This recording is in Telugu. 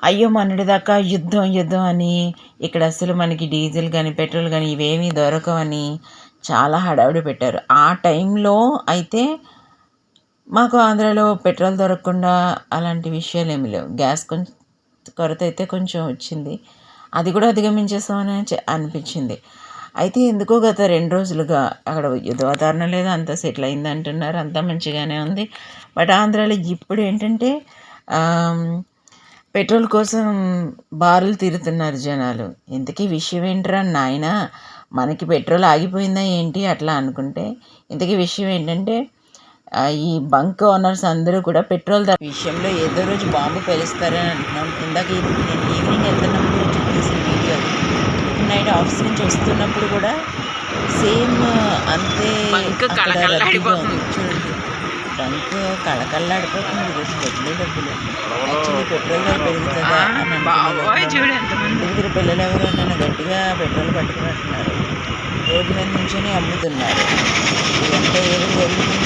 అయ్యో మొన్నటిదాకా యుద్ధం యుద్ధం అని, ఇక్కడ అసలు మనకి డీజిల్ కానీ పెట్రోల్ కానీ ఇవేమీ దొరకవని చాలా హడావిడి పెట్టారు. ఆ టైంలో అయితే మాకు ఆంధ్రాలో పెట్రోల్ దొరకకుండా అలాంటి విషయాలు ఏమి లేవు. గ్యాస్ కొంచెం కొరత అయితే కొంచెం వచ్చింది. అది కూడా అధిగమించేసామని అనిపించింది. అయితే ఎందుకో గత 2 రోజులుగా అక్కడ యుద్ధ వాతావరణం లేదు, అంతా సెటిల్ అయింది అంటున్నారు, అంతా మంచిగానే ఉంది. బట్ ఆంధ్రాలో ఇప్పుడు ఏంటంటే పెట్రోల్ కోసం బారులు తీరుతున్నారు జనాలు. ఇంతకీ విషయం ఏంట్రా నాయనా, మనకి పెట్రోల్ ఆగిపోయిందా ఏంటి అట్లా అనుకుంటే, ఇంతకీ విషయం ఏంటంటే ఈ బంక్ ఓనర్స్ అందరూ కూడా పెట్రోల్ విషయంలో ఏదో రోజు బాంబు పేలుస్తారని అంటున్నాం. ఇందాక నేను ఈవినింగ్ వెళ్తున్నప్పుడు చూసిన వీడియో అది. నైట్ ఆఫీస్ నుంచి వస్తున్నప్పుడు కూడా సేమ్ అంతే చూడండి, బంక్ కళకళలాడిపోతుంది. ఈరోజు డబ్బులు యాక్చువల్లీ పెట్రోల్ ధర పెరుగుతుందా అని అనుకున్నారు. పిల్లలు ఎవరో నన్ను గట్టిగా పెట్రోల్ పట్టుకున్నట్టున్నారు, రోడ్డు మీద నుంచొని అమ్ముతున్నారు. ఇదంతా ఏదో జరిగింది